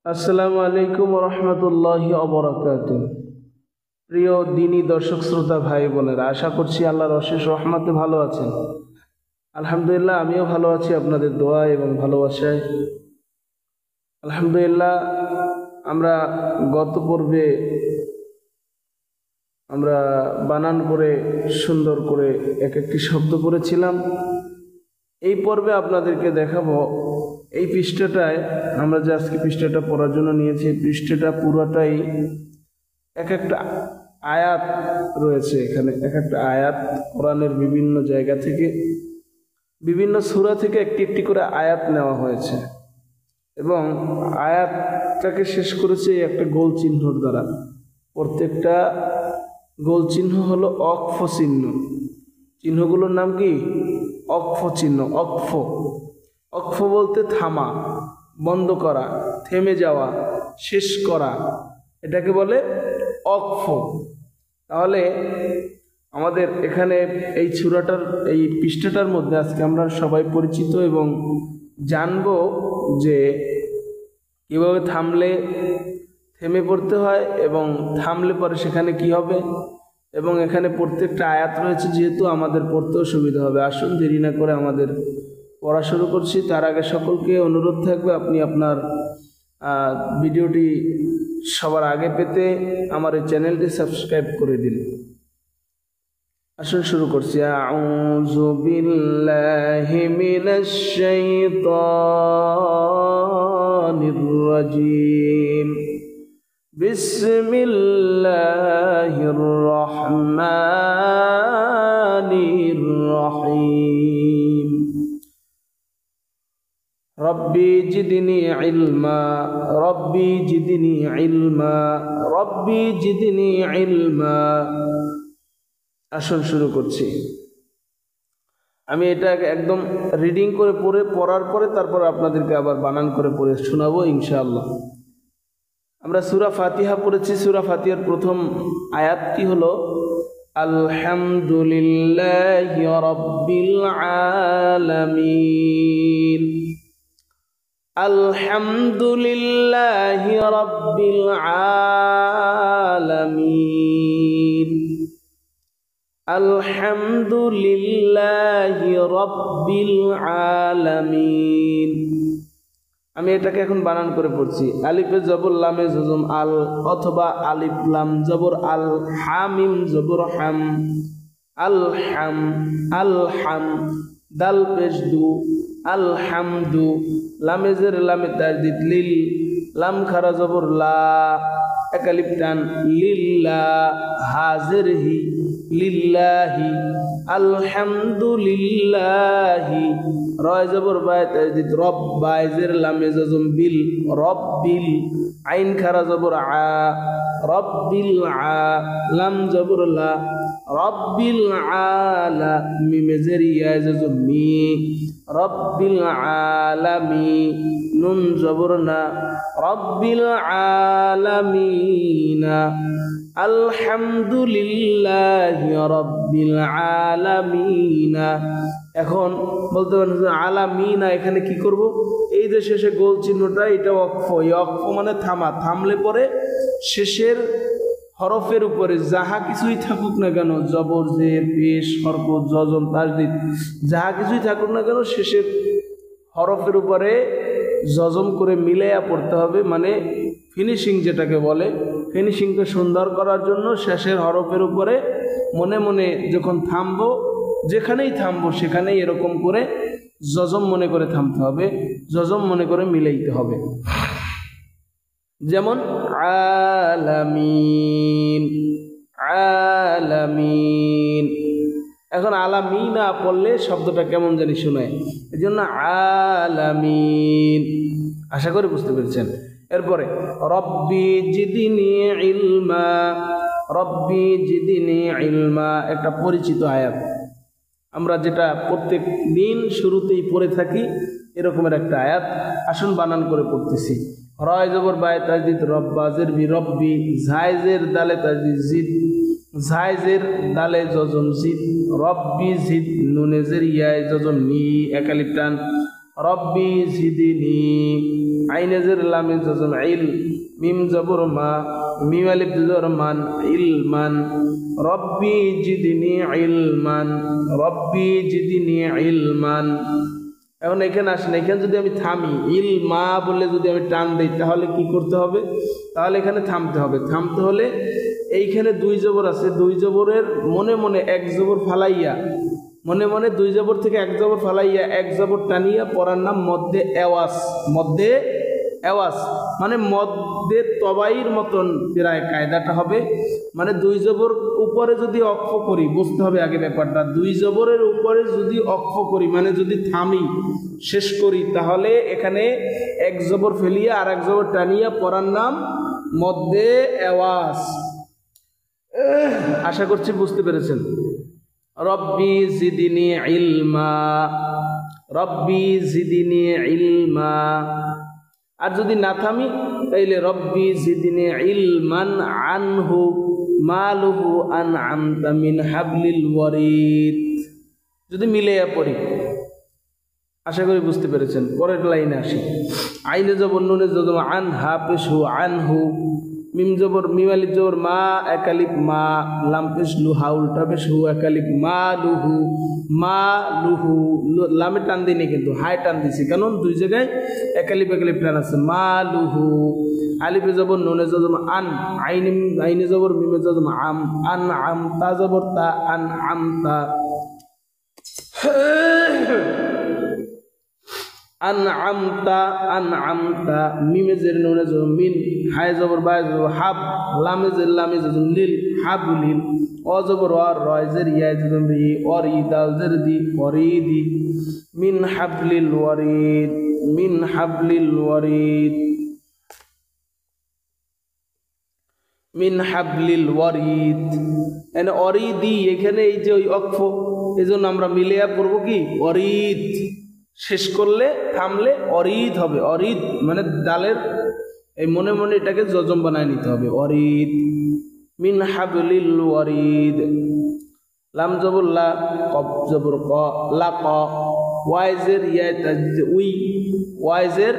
আসসালামু আলাইকুম রহমতুল্লাহি অবরাকাতুহ। প্রিয় দিনী দর্শক শ্রোতা ভাই বোনেরা, আশা করছি আল্লাহর অশেষ রহমতে ভালো আছেন। আলহামদুলিল্লাহ, আমিও ভালো আছি আপনাদের দোয়া এবং ভালোবাসায়। আলহামদুলিল্লাহ, আমরা গত পর্বে আমরা বানান করে সুন্দর করে এক একটি শব্দ পড়েছিলাম। এই পর্বে আপনাদেরকে দেখাবো এই পৃষ্ঠাটায় আমরা যে আজকে পৃষ্ঠাটা পড়ার জন্য নিয়েছি, এই পৃষ্ঠাটা পুরোটাই এক একটা আয়াত রয়েছে। এখানে এক একটা আয়াত কোরআনের বিভিন্ন জায়গা থেকে, বিভিন্ন সূরা থেকে একটি একটি করে আয়াত নেওয়া হয়েছে এবং আয়াতটাকে শেষ করেছে একটা গোল চিহ্নর দ্বারা। প্রত্যেকটা গোল চিহ্ন হলো অক্ফ চিহ্ন। চিহ্নগুলোর নাম কি? অক্ফ চিহ্ন। অক্ফ অক্ফ বলতে থামা, বন্ধ করা, থেমে যাওয়া, শেষ করা, এটাকে বলে অক্ফ। তাহলে আমাদের এখানে এই সূরাটার এই পৃষ্ঠাটার মধ্যে আজকে আমরা সবাই পরিচিত এবং জানব যে কীভাবে থামলে থেমে পড়তে হয় এবং থামলে পরে সেখানে কি হবে, এবং এখানে প্রত্যেকটা আয়াত রয়েছে যেহেতু আমাদের পড়তেও সুবিধা হবে। আসুন দেরি না করে আমাদের পড়া শুরু করছি। তার আগে সকলকে অনুরোধ থাকবে, আপনি আপনার ভিডিওটি সবার আগে পেতে আমার এই চ্যানেলটি সাবস্ক্রাইব করে দিন। আসুন শুরু করছি। আউযু বিল্লাহি মিনাশ শাইতানির রাজিম। বিসমিল্লাহির রহমানির রহিম। রব্বি জিদনি ইলমা, রব্বি জিদনি ইলমা, রব্বি জিদনি ইলমা। আসুন শুরু করছি। আমি এটা একদম রিডিং করে পড়ার পরে তারপর আপনাদেরকে আবার বানান করে পড়ে শোনাবো ইনশাআল্লাহ। আমরা সূরা ফাতিহা পড়েছি। সূরা ফাতিহার প্রথম আয়াতটি হলো আলহামদুলিল্লাহি রাব্বিল আলামিন। আলহামদুলিল্লাহি রাব্বিল আলামিন। আলহামদুলিল্লাহি রাব্বিল আলামিন। আমি এটাকে এখন বানান করে পড়ছি। আলিফে জবর, লামে জজম আল, অথবা আলিফ লাম জবর আল, হামিম জবর হাম, আল হাম, আল হাম, দাল পেশ দু, আলহামদু, লামে জের লামে তাজদিদ লিল, লাম খারা জবর লা, এক আলিফ টান, লিল্লাহ, হাজির হি, লিল্লাহি, আলহামদুলিল্লাহি, রয় জবর বায় তাজদিদ রব, বায় জের লামে জজম বিল, রব্বিল, আইন খারা জবর আ, রব্বিল আ, লাম জবর লা, রব্বিল আলা, মিমে জের ইয়া জজম মি, রব্বিল আলামি, নুন জবর না, রব্বিল আলামিনা। আলহামদুলিল্লাহি রাব্বিল আলামিনা। এখন বলতে পারেন আলামিনা, এখানে কি করব? এই যে শেষে গোল চিহ্নটা, এটা ওয়াকফ। এই ওয়াকফ মানে থামা। থামলে পরে শেষের হরফের উপরে যাহা কিছুই থাকুক না কেন, জবর, জের, পেশ, হরকত, জজম, তাজদিদ, যাহা কিছুই থাকুক না কেন, শেষের হরফের উপরে জজম করে মিলাইয়া পড়তে হবে। মানে ফিনিশিং যেটাকে বলে, ফিনিশিংকে সুন্দর করার জন্য শেষের হরফের উপরে মনে মনে যখন থামবো, যেখানেই থামবো সেখানেই এরকম করে জজম মনে করে থামতে হবে, জজম মনে করে মিলাইতে হবে। যেমন আলামিন, আলামিন। এখন আলামিনা পড়লে শব্দটা কেমন জানি শোনায়, এই জন্য আলামিন। আশা করি বুঝতে পেরেছেন। এরপরে রব্বি জিদনি ইলমা, রব্বি জিদনি ইলমা, একটা পরিচিত আয়াত, আমরা যেটা প্রত্যেক দিন শুরুতেই পড়ে থাকি, এরকমের একটা আয়াত। আসুন বানান করে পড়তেছি। রয় জবর বায় তাজদিদ রব, বাজের বি রব্বি, জায়জের দালে তাজদিদ জিদ, জায়জের দালে জজম জিদ, রব্বি জিদ, নুনে জের ইয়ায় জজম নি, এক আলিফ টান, রব্বি জিদনি। আইনে জের লামে জজম ইল, মিম জবর মা, মিম আলিফ জবর মান, ইলমান। রব্বি জিদনি ইলমান, রব্বি জিদনি ইলমান। এখন এখানে আসেন, এখানে যদি আমি থামি, ইলমা বলে যদি আমি টান দিই তাহলে কি করতে হবে? তাহলে এখানে থামতে হবে। থামতে হলে এইখানে দুই জবর আছে, দুই জবরের মনে মনে এক জবর ফালাইয়া, মনে মনে দুই জবর থেকে এক জবর ফালাইয়া এক জবর টানিয়া পড়ার নাম মধ্যে এওয়াজ। মধ্যে এওয়াজ মানে মধ্যে তবাইর মতন প্রায় কায়দাটা হবে। মানে দুই জবর উপরে যদি অক্ষ করি, বুঝতে হবে আগে ব্যাপারটা, দুই জবরের উপরে যদি অক্ষ করি মানে যদি থামি শেষ করি, তাহলে এখানে এক জবর ফেলিয়া আর এক জবর টানিয়া পড়ার নাম মধ্যে এওয়াজ। আশা করছি বুঝতে পেরেছেন। রব্বি জিদিনি ইলমা, রব্বি জিদিনি ইলমা। আর যদি না থামি তাইলে রব্বি জিদিনি ইলমান আনহু মালুহু আনআমতা মিন হাবলিল ওয়ারিদ। যদি মিলাইয়া পড়ি, আশা করি বুঝতে পেরেছেন। পরের লাইনে আসি। আইনে জবর নুনে জবর আন, হা পেশ হু আনহু, মিম জবর মিম আলিফ জবর মা, এক আলিফ মা, লাম পেশ লু, হা উল্টা পেশ হু, এক আলিফ মা লুহু, মা লুহু। লামে টান দিই নি কিন্তু হাই টান দিছি, কারণ দুই জায়গায় এক আলিফ টান আছে। মা লুহু, আলিফে জবর নুনে জবর আন, আইনে জবর মিমে জবর আম, আন আম, তা জবর তা, আন আম তা। আনআমতা, আনআমতা, মিমে জের নুনে জবর মিন, হায় জবর বায় জবর হাব, লামে জের লামে জবর লিল, হাবলিল। অ জবর অর, রয় জের ইয়া জবর রি, অরি, দাল জের দি, অরিদি। মিন হাবলিল ওয়ারিদ, মিন হাবলিল ওয়ারিদ, মিন হাবলিল ওয়ারিদ। এনে অরিদি, এখানে এই যে ওই অক্ষ, এই জন্য আমরা মিলিয়া পড়বো কি অরিদ। শেষ করলে থামলে অরিদ হবে। অরিদ মানে ডালের এই মনে মনে এটাকে জজম বানায় নিতে হবে। অরিদ, মিন হাবলিল ওয়ারিদ। লাম জবর লা, কফ জবর ক, লা ক, ওয়াইজের ইয়ায় তাসদিদ উই, ওয়াইজের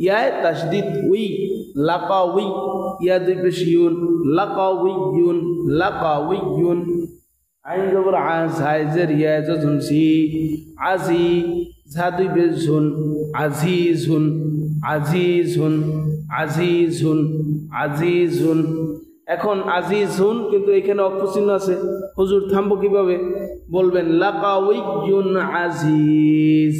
ইয়ায় তাসদিদ উই, লাকা উই, ইয়া দুই পেশ ইউন, লাকা উইয়ুন, লাকা উইয়ুন। আইন জবর আজ, হাইজের ইয়ায় জজম সি, আজি, ঝা দুই পেশ ঝুন, আজিজুন, আজিজুন, আজিজুন, আজিজুন। এখন আজিজুন কিন্তু এখানে অক্ষচিহ্ন আছে, হুজুর থামবো কিভাবে? বলবেন লাকাউইয়ুন আজিজ,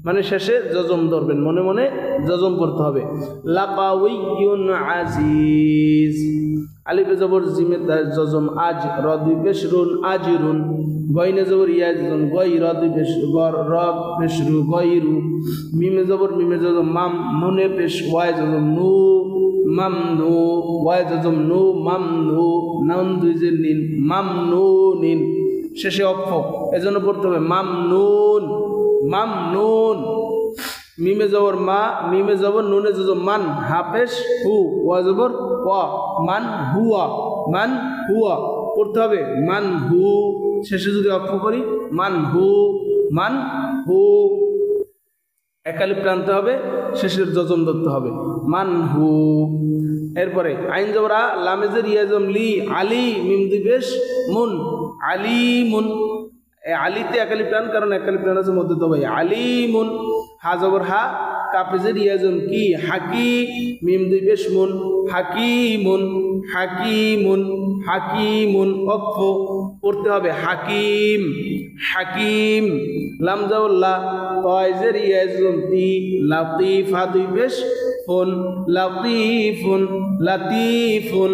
মানে শেষে জজম ধরবেন, মনে মনে জজম করতে হবে। লাকাউইয়ুন আজিজ। আলিফে জবর জিমে জজম আজ, র দুই পেশ রুন, আজিরুন। গয়নে জবর ইয়া জজম গই, র দুই পেশ গর, র পেশ রু, গয়রু। মিমে জবর মিমে জজম মাম, নুনে পেশ ওয়াই জজম নু, মামনু, ওয়াই জজম নু, মামনু, নাউন দুই যে নিন, মামনুনিন। শেষে অক্ষ, এজন্য পড়তে হবে মামনুন, মামনুন। মিমে জবর মা, মিমে জবর নুনে জজম মান, হাফেশ হু, ওয়া জবর ওয়া, মান হুয়া, মান হুয়া পড়তে হবে মান হু। শেষে যদি অক্ষ করি মান হু, মান হু। একালিপ টানতে হবে, শেষের জজম ধরতে হবে মান হু। এরপরে আইন জবর আ, লামেজের ইয়াজম লি, আলী, মিম দুই পেশ মুন, আলিমুন। আলিতে একালিপ টান, কারণ একালিপ টান আছে মধ্যে তো ভাই, আলিমুন। হা জবর হা, কাফেজের ইয়াজম কি, হাকি, মিম দুই পেশ মুন, হাকিমুন, হাকিমুন, হাকিমুন। অক্ষ পড়তে হবে হাকিম, হাকিম। লাম জবর লা, তয়জের ইয়াজম তি, লাতিফ, হা দুই পেশ ফুন, লাতিফুন, লাতিফুন।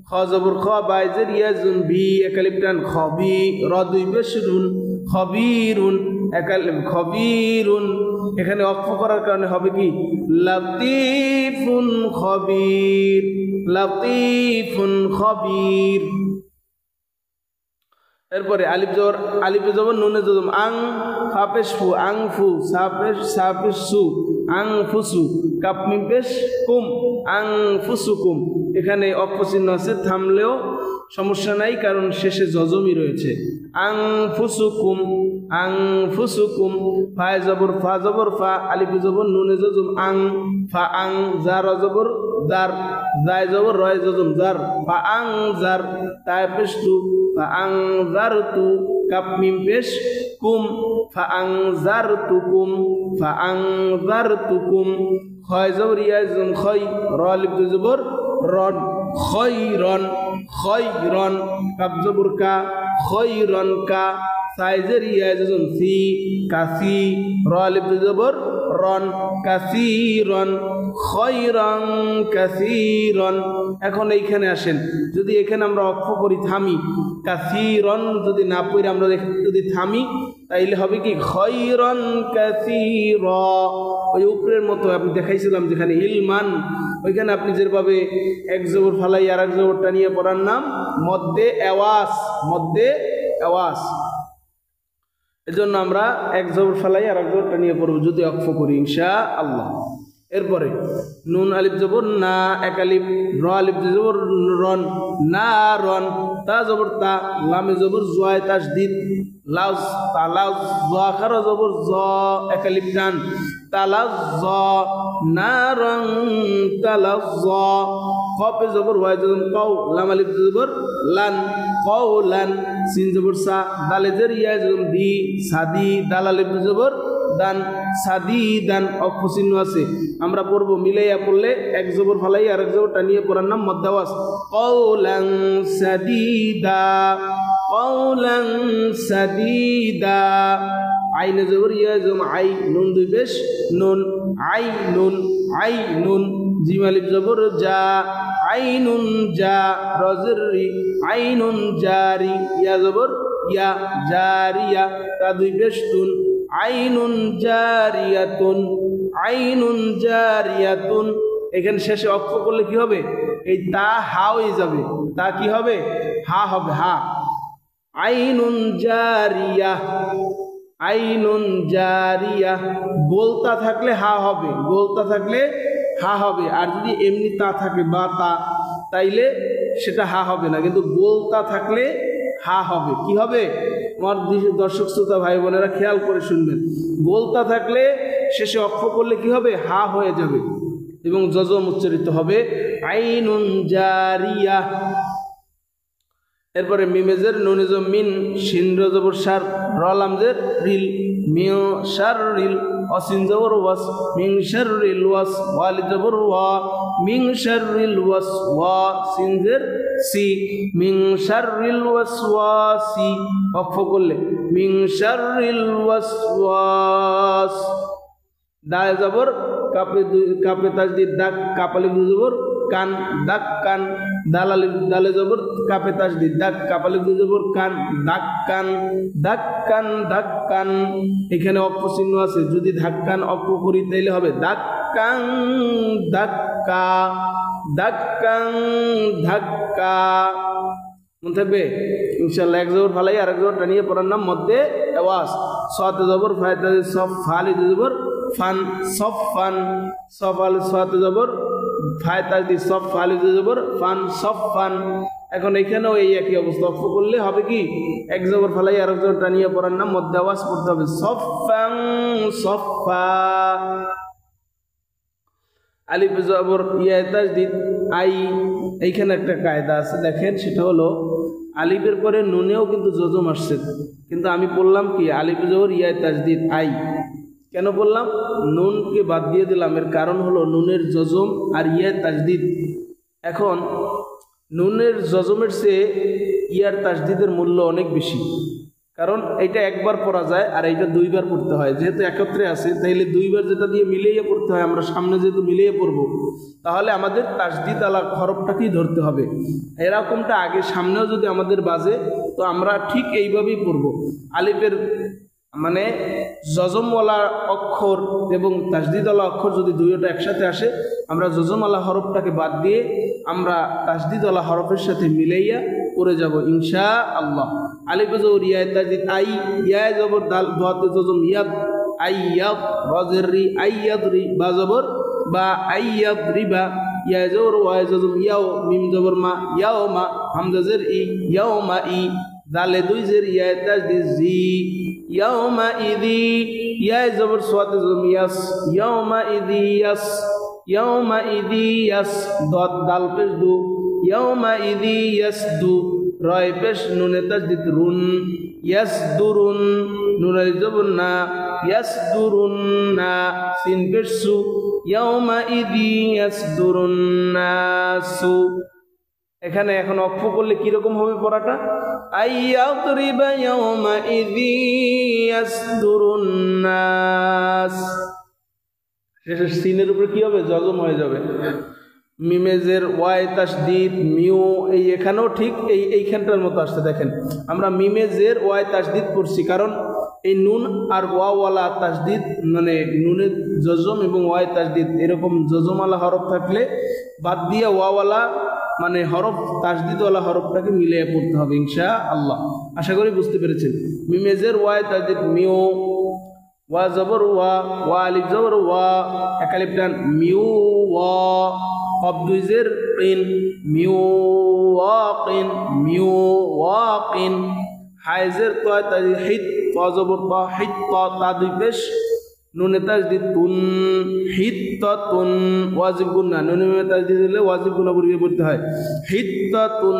খ জবর খ, বাইজের ইয়াজম বি, একালিপ টান খবি, র দুই পেশ রুন, খবিরুন, একালিপ খবিরুন। এখানে অক্ষ করার কারণে হবে কি লাতিফুন খবির, লাতিফুন খবির। এরপরে আলিফ জবর, আলিফে জবর নুনে জজম আং, ফাপেশ ফু, আং ফু, সাপেশ সাপেশ সু, আং ফুসু, কাপ মিম পেশ কুম, আং ফুসুকুম। এখানে অক্ষ চিহ্ন আছে, থামলেও সমস্যা নাই কারণ শেষে জজমই রয়েছে। আং ফুসুকুম, আং ফুসুকুম। ফায় জবর ফা, জবর ফা, আলিফে জবর নুনে জজম আং, ফাআং জার জবর জার জায় জবর রয় জজম জার ফাআং জার তায় পেশ তু ফাআং জার তু কাপ মিম পেশ কুম ফাআং জার তুকুম ফাআং জার তুকুম খয় জবর ইয়া জম খয় র আলিফ দুই জবর রন খয়রন খয়রন কাপ জবর কা খয়রন কা সাইজের ইয়া জম সি কাসি র আলিফ দুই জবর রন কাসিরন খয়রন কাসিরন। এখন এইখানে আসেন, যদি এখানে আমরা অক্ষ করি থামি, কাসিরন যদি না পড়ে আমরা যদি থামি তাইলে হবে কি খয়রন কাসির। ওই উপরের মতো আমি দেখাইছিলাম যেখানে ইলমান, ওইখানে আপনি যেভাবে এক জবর ফালাই আর এক জবরটা নিয়ে পড়ার নাম মধ্যে আওয়াজ, মধ্যে আওয়াজ। এজন্য আমরা এক জবর ফালাই আর এক জবরটা নিয়ে পড়ব যদি অক্ষ করি ইনশাআল্লাহ। এরপরে নুন আলিফ জবর না, এক আলিফ র আলিফ জবর রন না রন, তা জবর তা, লামে জবর জয় তাসদীদ লাউজ তালাউজ, জখার জবর জ, এক আলিফ টান তালাজ জ না রং তালাজ জ, কপে জবর ওয়াই জবর কও, লাম আলিফ জবর লান কওলান, সিন জবর সা, দালে জের ইয়া জবর দি সাদি, দাল আলিফ জবর দান সাদি দান, অক্ষ চিহ্ন আছে আমরা পড়বো মিলাইয়া পড়লে এক জবর ফালাই আর এক জবর টানিয়ে পড়ার নাম মধ্যাওয়াজ। কওলান সাদিদা কওলান সাদিদা, আইনে জবর ইয়া জম আই, নুন দুই পেশ নুন আই নুন আই নুন, জিম আলিফ জবর যা আইনুন যা, রজের রি আইনুন জারি, ইয়া জবর ইয়া জারিয়া, তা দুই পেশ তুন আইনুন জারিয়াতুন আইনুন জারিয়াতুন। এখানে শেষে অক্ষ করলে কি হবে, এই তা হা হয়ে যাবে, তা কি হবে হা হবে, হা। আইনুন জারিয়া আইনুন জারিয়া, গোলতা থাকলে হা হবে, গোলতা থাকলে হা হবে, আর যদি এমনি তা থাকে বা তা তাইলে সেটা হা হবে না, কিন্তু গোলতা থাকলে হা হবে। কি হবে আমার দর্শক শ্রোতা ভাই বোনেরা খেয়াল করে শুনবেন, গোলতা থাকলে শেষে অক্ষ করলে কি হবে হা হয়ে যাবে এবং যজম উচ্চারিত হবে আইনুন জারিয়া। এরপরে মিমেজের নুনিজম মিন, শিন জবর সার, রলামজের রিল মিও সার রিল, অসিন জবর ওয়াস মিং সার রিল ওয়াস, ওয়ালি জবর ওয়া মিং সার রিল ওয়াস ওয়া, সিনজের সি মিং সার রিল ওয়াস ওয়াসি, অক্ষ করলে মিং সার রিল ওয়াস ওয়াস, দায় জবর কাপে কাপে তাসদীদ দাক, কাপালি জবর কান দাক কান, দালালি দালে জবর কাপে তাসদীদ দাক, কাপালি জবর কান দাক কান দাক কান দাক কান। এখানে অক্ষ চিহ্ন আছে, যদি ধাক্কান অক্ষ করি তাইলে হবে দাক্কাং ধাক্কা দাক্কাং ধাক্কা। মনে থাকবে ইনশাআল্লাহ। এক জবর ফালাই আর এক জবর টানিয়ে পড়ার নাম মধ্যে আওয়াজ। সাতে জবর ফায়দা সফ, ফালি জবর ফান সফ ফান, সফ আল সাতে জবর ফায়দা দি সফ, ফালি জবর ফান সফ ফান। এখন এখানেও এই একই অবস্থা, অক্ষ করলে হবে কি এক জবর ফালাই আর এক জবর টানিয়ে পড়ার নাম মধ্যে আওয়াজ পড়তে হবে সফাং সফা। আলিফ জবর ইয়া তাসদীদ আই, এইখানে একটা কায়দা আছে দেখেন, সেটা হলো আলিফের পরে নুনেও কিন্তু যজম আসছে, কিন্তু আমি বললাম কি আলিফ জবর ইয়া তাসদীদ আই, কেন বললাম নুনকে বাদ দিয়ে দিলাম, এর কারণ হলো নুনের যজম আর ইয়া তাসদীদ। এখন নুনের যজমের চেয়ে ইয়ার তাসদীদের মূল্য অনেক বেশি, কারণ এইটা একবার পড়া যায় আর এইটা দুইবার পড়তে হয়, যেহেতু একত্রে আছে তাইলে দুইবার যেটা দিয়ে মিলিয়ে পড়তে হয়, আমরা সামনে যেহেতু মিলিয়ে পড়বো তাহলে আমাদের তাসদীদ আলা হরফটাকেই ধরতে হবে। এরকমটা আগে সামনেও যদি আমাদের বাজে তো আমরা ঠিক এইভাবেই পড়বো। আলিফের মানে যজমওয়ালা অক্ষর এবং তাসদীদওয়ালা অক্ষর যদি দুইটা একসাথে আসে, আমরা যজমওয়ালা হরফটাকে বাদ দিয়ে আমরা তাসদীদওয়ালা হরফের সাথে মিলাইয়া পড়ে যাব ইনশাআল্লাহ। আলিফ জবর ইয়া তাসদীদ আই, ইয়া জবর দাল দাতে যজম ইয়াদ আইয়াদ, রাজের রি আইয়াদ রি, বা জবর বা আইয়াদ রিবা, ইয়া জবর ওয়া যজম ইয়াও, মিম জবর মা ইয়াও মা, হামজা জের ই ইয়াও মা ই, দালে দুই জের ইয়া তাসদীদ জি ইয়াউমা ইদি, ইয়া জবর সাতে যজম ইয়াস ইয়াউমা ইদি ইয়াস, ইয়াউমাইদি ইয়াস দত দাল পেশ দু ইয়াউমাইদি ইয়াসদু রয় পেশ নুনে তাসদিদ রুন ইয়াসদুরুন নুনের জবর না ইয়াসদুরুন্না সিন পেশ সু ইয়াউমাইদি ইয়াসদুরুন্নাসু। এখানে এখন অক্ষ করলে কিরকম হবে পড়াটা? আইয়াদরিবা ইয়াউমাইদি ইয়াসদুরুন্নাস। শেষের সিনের উপরে কি হবে? জজম হয়ে যাবে। মিমেজের ওয়াই তাসদিদ মিউ, এই এখানেও ঠিক এইখানটার মতো আসছে। দেখেন আমরা মিমেজের ওয়াই তাসদিদ পড়ছি, কারণ এই নুন আর ওয়াওয়ালা তাসদিদ মানে নুনের জজম এবং ওয়াই তাসদিদ এরকম জজমওয়ালা হরফ থাকলে বাদ দিয়ে ওয়াওয়ালা মানে হরফ তাসদিদওয়ালা হরফটাকে মিলিয়ে পড়তে হবে ইনশাআল্লাহ। আশা করি বুঝতে পেরেছেন। মিমেজের ওয়াই তাসদিদ মিউ, ওয়া জবর ওয়া, ওয়া আলিফ জবর ওয়া, এক আলিফ টান মিউ ওয়া, কফ দুই জের কিন মিউ ওয়াকিন মিউ ওয়াকিন, হাইজের তয় তাজি হিত তা জবর তা হিত তা দুই পেশ নুনে তাসদিদ তুন হিত্তাতুন, ওয়াজিব গুন্না নুনে তাসদিদ দিলে ওয়াজিব গুন্না পড়িয়ে পড়তে হয়। হিত্তাতুন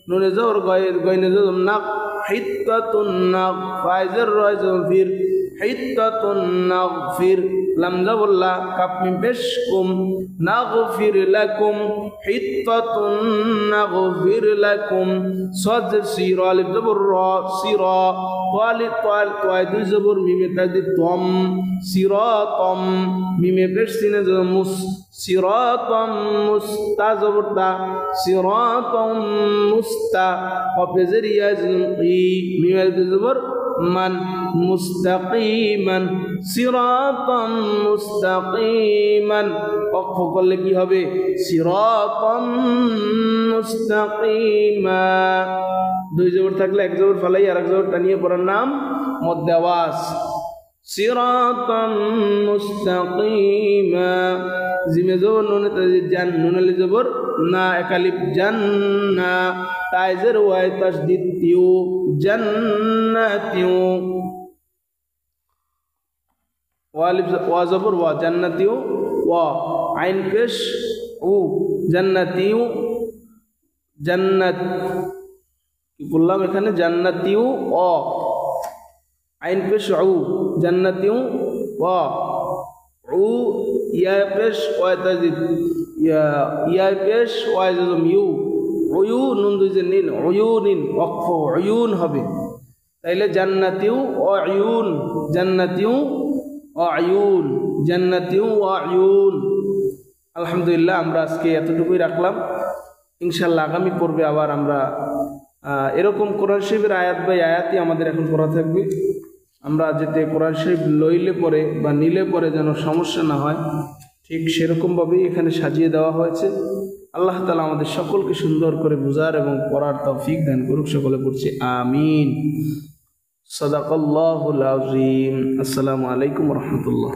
নুনে জবর গয়নে জবর নাক হিত্তাতুন নাক, ফাইজের রয় জবর হিত্তাতুন নাগফির, লাম জবর লা কাফ মিম পেশ কুম নাগফির লাকুম হিত্তাতুন নাগফির লাকুম, সাদ সির আলিফ জবর রা সিরা, তালিফ তাল তাই দুই জবর মিমে তাসদিদ তম সিরাতাম, মিমে পেশ সিনে জবর মুস সিরাতাম মুস্তা জবর তা সিরাতাম মুস্তা, কফেজের ইয়াজিন ই মিমে জবর মান মুস্তাকিমান সিরাতাম মুস্তাকিমান, ওয়াকফ করলে কি হবে? সিরাতাম মুস্তাকিমা। দুই জবর থাকলে এক জবর ফালাই আর এক জবর টানিয়ে পড়ার নাম মধ্যে আওয়াজ। সিরাতাম মুস্তাকিমা, জিমে জবর নুনে তাসদিদ জান, নুনালি জবর না, এক আলিফ জান্না, তাইজের ওয়াই তাসদিদ তিউ জান্নাতিউ, ওয়া আলিফ ওয়া জবর ওয়া জান্নাতিউ ওয়া, আইন পেশ উ জান্নাতিউ জান্নাত, কি বললাম এখানে? জান্নাতিউ ও, আইন পেশ উ জান্নাতিউ ওয়া, উ ইয়া পেশ ওয়া তাসদিদ ইয়া পেশ ওয়া জজম ইউ, উয়ু নুন দুই যে নিন উয়ুনিন, ওয়াকফ উয়ুন হবে। তাইলে জান্নাতিউ ও আয়ুন জান্নাতিউ ও আয়ুন জান্নাতিউ ও আয়ুন। আলহামদুলিল্লাহ, আমরা আজকে এতটুকুই রাখলাম। ইনশাআল্লাহ আগামী পর্বে আবার আমরা এরকম কোরআন শরীফের আয়াত বাই আয়াতই আমাদের এখন পড়া থাকবে। আমরা যাতে কোরআন শরীফ লইলে পরে বা নিলে পরে যেন সমস্যা না হয়, ঠিক সেরকমভাবেই এখানে সাজিয়ে দেওয়া হয়েছে। আল্লাহ তাআলা আমাদের সকলকে সুন্দর করে বুঝার এবং পড়ার তৌফিক দান করুক। সকলে পড়ছি আমিন। সাদাকাল্লাহুল আযীম। আসসালামু আলাইকুম ওয়া রাহমাতুল্লাহ।